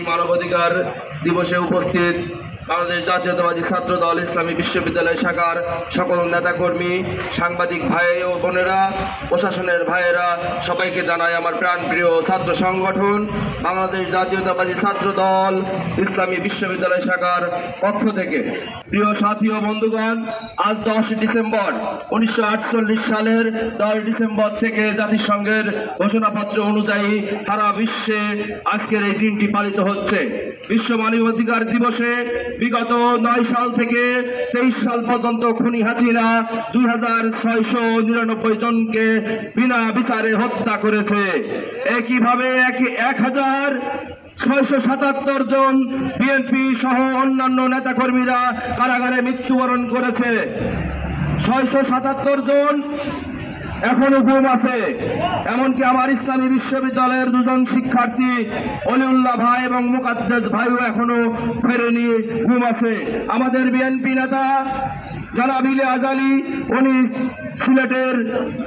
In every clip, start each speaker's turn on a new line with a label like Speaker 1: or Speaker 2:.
Speaker 1: মানবাধিকার দিবসে উপস্থিত বাংলাদেশ জাতীয়তাবাদী ছাত্র দল ইসলামী বিশ্ববিদ্যালয় শাখার সকল নেতাকর্মী, সাংবাদিক ভাই ও বোনেরা, প্রশাসনের ভাইয়েরা, সবাইকে জানাই আমার প্রাণপ্রিয় ছাত্র সংগঠন বাংলাদেশ জাতীয়তাবাদী ছাত্র দল ইসলামী বিশ্ববিদ্যালয় শাখার পক্ষ থেকে। প্রিয় সাথী ও বন্ধুগণ, আজ 10 ডিসেম্বর 1948 সালের 10 ডিসেম্বর থেকে জাতিসংঘের ঘোষণাপত্র অনুযায়ী সারা বিশ্বে আজকের এই দিনটি পালিত হচ্ছে। বিশ্ব মানবাধিকার দিবসে বিগত 9 সাল থেকে 23 সাল পর্যন্ত খুনি হাসিনা 2699 জনকে বিনা বিচারে হত্যা করেছে। একইভাবে 1677 জন বিএনপি সহ অন্যান্য নেতাকর্মীরা কারাগারে মৃত্যুবরণ করেছে। 677 জন এখনো ঘুম আছে। এমনকি আমার ইসলামী বিশ্ববিদ্যালয়ের 2 জন শিক্ষার্থী অলিউল্লাহ ভাই এবং মুকাদ্দেস ভাইও এখনো ফেরেনি, ঘুম আছে। আমাদের বিএনপি নেতা জনাব ইলিয়াস আলী, উনি সিলেটের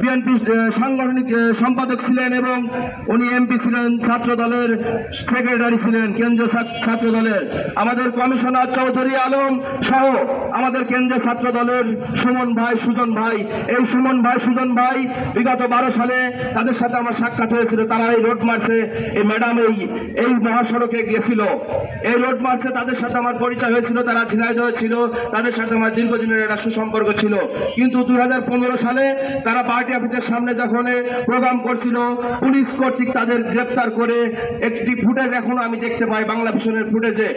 Speaker 1: বিএনপি সাংগঠনিক সম্পাদক ছিলেন এবং উনি এমপি ছিলেন, ছাত্র দলের সেক্রেটারি ছিলেন, কেন্দ্রীয় ছাত্র দলের। আমাদের কমিশনার চৌধুরী আলম সহ আমাদের কেন্দ্রীয় ছাত্র দলের সুমন ভাই, সুজন ভাই, এই সুমন ভাই, সুজন ভাই বিগত 12 সালে তাদের সাথে আমার সাক্ষাৎ হয়েছিল। তারা এই রোড মার্চে, এই ম্যাডাম এই মহাসড়কে গিয়েছিল। এই রোড মার্চে তাদের সাথে আমার পরিচয় হয়েছিল। তারা ঝিনাইদহ ছিল, তাদের সাথে আমার দীর্ঘদিনের একটা সুসম্পর্ক ছিল। কিন্তু 2015 সালে তারা পার্টি অফিসের সামনে যখন প্রোগ্রাম করছিল, পুলিশ কর্তৃক তাদের গ্রেপ্তার করে একটি ফুটেজ এখনো আমি দেখতে পাই, বাংলা ভিশনের ফুটেজে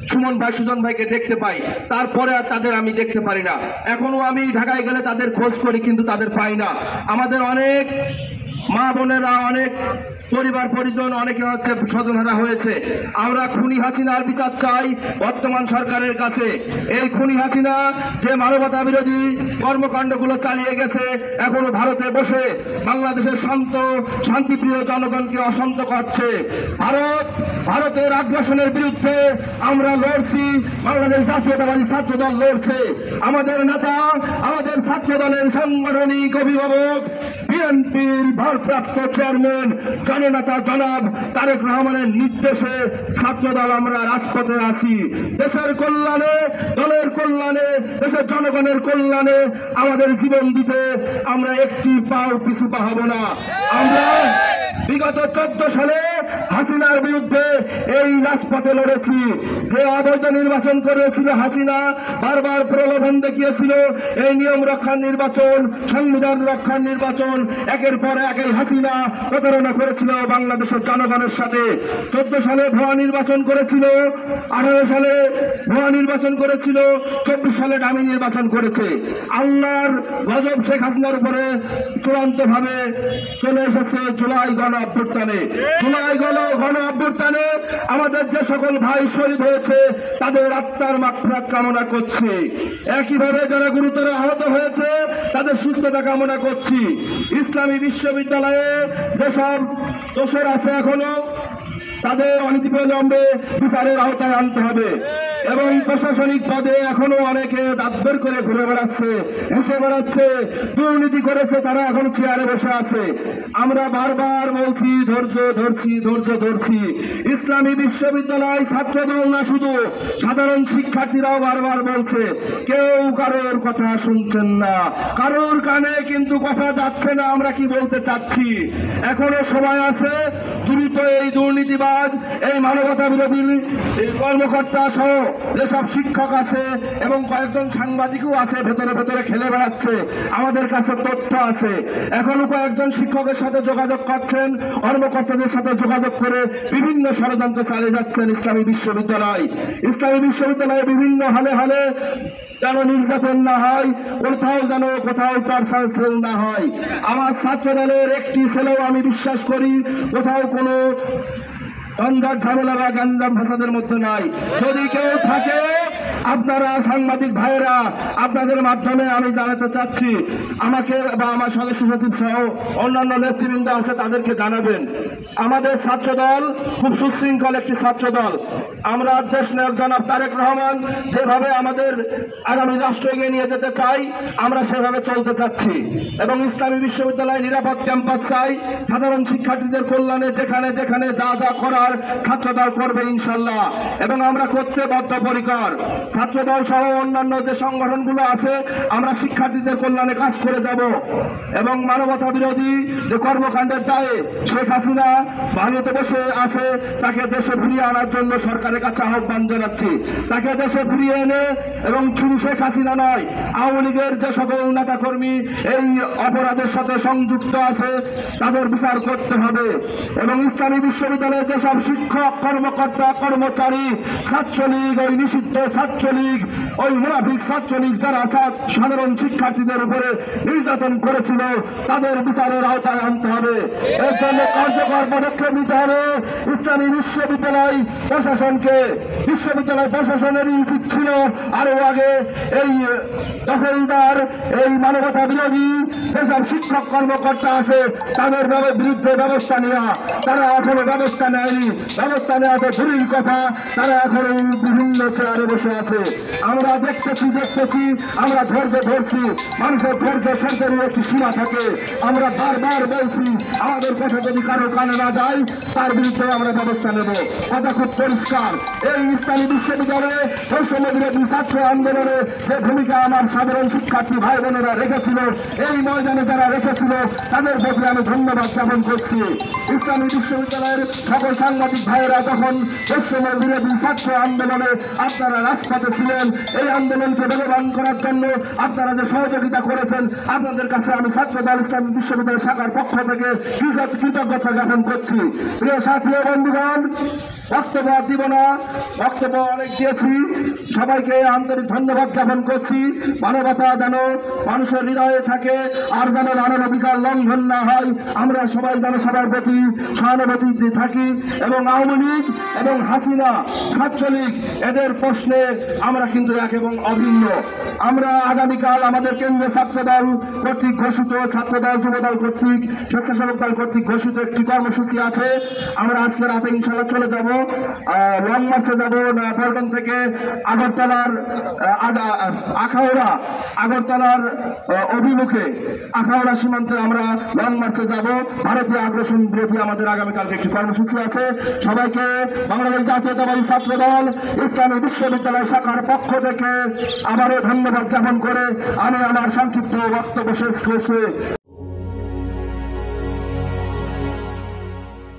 Speaker 1: সুমন ভাই, সুজন ভাইকে দেখতে পাই। তারপরে আর তাদের আমি দেখতে পারি না। এখনো আমি ঢাকায় গেলে তাদের খোঁজ করি, কিন্তু তাদের পাই না। আমাদের অনেক মা বোনেরা, অনেক পরিবার পরিজন, অনেকে হচ্ছে স্বজনহারা হয়েছে। আমরা খুনি হাসিনার বিচার চাই বর্তমান সরকারের কাছে। এই খুনি হাসিনা যে মানবতা বিরোধী কর্মকাণ্ডগুলো চালিয়ে গেছে, এখনো ভারতে বসে বাংলাদেশের শান্তিপ্রিয় জনগণকে অশান্ত করছে। ভারতের আগ্রাসনের বিরুদ্ধে আমরা লড়ছি, বাংলাদেশ জাতীয়তাবাদী ছাত্র দল লড়ছে। আমাদের নেতা, আমাদের ছাত্র দলের সাংগঠনিক অভিভাবক, বিএনপির ভারপ্রাপ্ত চেয়ারম্যান জননেতা জনাব তারেক রহমানের নির্দেশে ছাত্রদল আমরা রাজপথে আছি। দেশের কল্যাণে, দলের কল্যাণে, দেশের জনগণের কল্যাণে আমাদের জীবন দিতে আমরা একটি পাও পিছু পা হব না। আমরা বিগত 14 সালে হাসিনার বিরুদ্ধে এই রাজপথে লড়েছি। যে অবৈধ নির্বাচন করেছিল হাসিনা, বারবার প্রলোভন দেখিয়েছিল এই নিয়ম রক্ষার নির্বাচন, সংবিধান রক্ষার নির্বাচন, একের পর এক এই হাসিনা প্রতারণা করেছিল বাংলাদেশের জনগণের সাথে। 14 সালে ভুয়া নির্বাচন করেছিল, 18 সালে ভুয়া নির্বাচন করেছিল, 24 সালে ডামি নির্বাচন করেছে। আল্লাহর গজব শেখ হাসিনার উপরে চূড়ান্ত ভাবে চলে এসেছে জুলাই গণ অভ্যুত্থানে। জুলাই গণ অভ্যুত্থানে আমাদের যে সকল ভাই শহীদ হয়েছে তাদের আত্মার মাগফিরাত কামনা করছি। একইভাবে যারা গুরুতর আহত হয়েছে তাদের সুস্থতা কামনা করছি। ইসলামী বিশ্ববিদ্যালয়ে যেসব দোষর আছে এখনো, তাদের অনতিবিলম্বে বিচারের আওতায় আনতে হবে। এবং প্রশাসনিক পদে এখনো অনেকে দাঁত বের করে ঘুরে বেড়াচ্ছে, হেসে বেড়াচ্ছে, দুর্নীতি করেছে, তারা এখন চেয়ারে বসে আছে। আমরা বারবার বলছি ধৈর্য ধরছি, ধৈর্য ধরছি। ইসলামী বিশ্ববিদ্যালয় ছাত্রদল না, শুধু সাধারণ শিক্ষার্থীরাও বারবার বলছে, কেউ কারোর কথা শুনছেন না, কারোর কানে কিন্তু কথা যাচ্ছে না। আমরা কি বলতে চাচ্ছি, এখনো সময় আছে। দ্রুত এই দুর্নীতিবাজ, এই মানবতা বিরোধী কর্মকর্তা সহ যেসব শিক্ষক আছে এবং কয়েকজন সাংবাদিকও আছে ভেতরে ভেতরে খেলে বেড়াচ্ছে, আমাদের কাছে তথ্য আছে। এখনো কয়েকজন শিক্ষকের সাথে যোগাযোগ করছেন, কর্মকর্তাদের সাথে যোগাযোগ করে বিভিন্ন ষড়যন্ত্র চালিয়ে যাচ্ছেন ইসলামী বিশ্ববিদ্যালয়। ইসলামী বিশ্ববিদ্যালয়ে বিভিন্ন হালে হালে যেন নির্যাতন না হয়, কোথাও টর্চার না হয়। আমার ছাত্র দলের একটি ছেলেও আমি বিশ্বাস করি কোথাও কোনো ঝামেলা বা গাঞ্জাম ফাসাদের মধ্যে নাই। যদি কেউ থাকে আপনারা সাংবাদিক ভাইয়েরা, আপনাদের মাধ্যমে আমি জানাতে চাচ্ছি, আমাকে বা আমার সদস্য সচিব সহ অন্যান্য নেতৃবৃন্দ আছে তাদেরকে জানাবেন, আমাদের ছাত্র দল খুব সুশৃঙ্খল একটি ছাত্র দল। আমরা দেশ নায়ক জনাব তারেক রহমান যেভাবে আমাদের আগামী রাষ্ট্র এগিয়ে নিয়ে যেতে চাই, আমরা সেভাবে চলতে চাচ্ছি এবং ইসলামী বিশ্ববিদ্যালয়ে নিরাপদ ক্যাম্পাস চাই। সাধারণ শিক্ষার্থীদের কল্যাণে যেখানে যেখানে যা যা করার ছাত্রদল করবে ইনশাল্লাহ, এবং আমরা করতে বদ্ধপরিকর। ছাত্রদল সহ অন্যান্য যে সংগঠনগুলো আছে, আমরা শিক্ষার্থীদের কল্যাণে কাজ করে যাব এবং মানবতা বিরোধী যে কর্মকাণ্ডের দায়ে শেখ হাসিনা ভারতে বসে আছে, তাকে দেশে ফিরিয়ে আনার জন্য সরকারের কাছে আহ্বান জানাচ্ছি। তাকে দেশে ফিরিয়ে এনে, এবং শুধু শেখ হাসিনা নয়, আওয়ামী লীগের যে সকল নেতাকর্মী এই অপরাধের সাথে সংযুক্ত আছে তাদের বিচার করতে হবে এবং ইসলামী বিশ্ববিদ্যালয়ের যেসব শিক্ষক, কর্মকর্তা, কর্মচারী, ছাত্রলীগ, ওই নিষিদ্ধ ছাত্রলীগ, ওই মুনাফিক ছাত্রলীগ যারা সাধারণ শিক্ষার্থীদের উপরে নির্যাতন করেছিল, তাদের বিচারের আওতায় আনতে হবে। এর জন্য কার্যকর পদক্ষেপ নিতে হবে। ইসলামী বিশ্ববিদ্যালয় প্রশাসনকে, বিশ্ববিদ্যালয় প্রশাসনেরই উচিত ছিল আরো আগে এই দখলদার, এই মানবতা বিরোধী যেসব শিক্ষক কর্মকর্তা আছে তাদের বিরুদ্ধে ব্যবস্থা নেওয়া। তারা এখনো ব্যবস্থা নেয়নি, ব্যবস্থা নেওয়া তো দূরের কথা, তারা এখনো বিভিন্ন চেয়ারে বসে আছে। আমরা দেখতেছি, আমরা ধৈর্য ধরছি। মানুষের ধৈর্য সরকারের একটি সীমা থাকে। আমরা বারবার বলছি, আমাদের কথা যদি কারো কানে না যায় তার বিরুদ্ধে আমরা ব্যবস্থা নেব। কথা খুব পরিষ্কার। এই ইসলামী বিশ্ববিদ্যালয়ে বৈষম্য বিরোধী ছাত্র আন্দোলনে যে ভূমিকা আমার সাধারণ শিক্ষার্থী ভাই বোনেরা রেখেছিল, এই ময়দানে যারা রেখেছিল, তাদের প্রতি আমি ধন্যবাদ জ্ঞাপন করছি। ইসলামী বিশ্ববিদ্যালয়ের সকল সাংবাদিক ভাইয়েরা যখন বৈষম্য বিরোধী ছাত্র আন্দোলনে আপনারা রাজপথে ছিলেন, এই আন্দোলনকে বেগবান করার জন্য আপনারা যে সহযোগিতা করেছেন, আপনাদের কাছে আমি ছাত্রদল ইসলামী বিশ্ববিদ্যালয় শাখার পক্ষ থেকে কৃতজ্ঞতা জ্ঞাপন করছি। প্রিয় সাথী ও বন্ধুগণ, বক্তব্য দিব না, বক্তব্য অনেক দিয়েছি। সবাইকে আন্তরিক ধন্যবাদ জ্ঞাপন করছি। মানবতা যেন মানুষের হৃদয়ে থাকে, আর যেন মানবাধিকার লঙ্ঘন না হয়, আমরা সবাই যেন সবার প্রতি সহানুভূতি থাকি এবং আওয়ামী লীগ এবং হাসিনা, ছাত্রলীগ এদের প্রশ্নে আমরা কিন্তু এক এবং অভিন্ন। আমরা আগামীকাল আমাদের কেন্দ্রীয় ছাত্রদল কর্তৃক ঘোষিত, ছাত্রদল যুবদল কর্তৃক, স্বেচ্ছাসেবক দল কর্তৃক ঘোষিত একটি কর্মসূচি আছে। আমরা আজকে রাতে ইনশাল্লাহ চলে যাব, লং মার্চে যাব পল্টন থেকে আগরতলার আগরতলার অভিমুখে আখাউড়া সীমান্তে আমরা লং মার্চে যাব। ভারতীয় আগ্রাসন বিরোধী আমাদের আগামীকালকে একটি কর্মসূচি আছে। সবাইকে বাংলাদেশ জাতীয়তাবাদী ছাত্রদল ইসলামী বিশ্ববিদ্যালয় শাখার পক্ষ থেকে আবারও ধন্যবাদ জ্ঞাপন করে আমি আমার সংক্ষিপ্ত বক্তব্য শেষ করছি।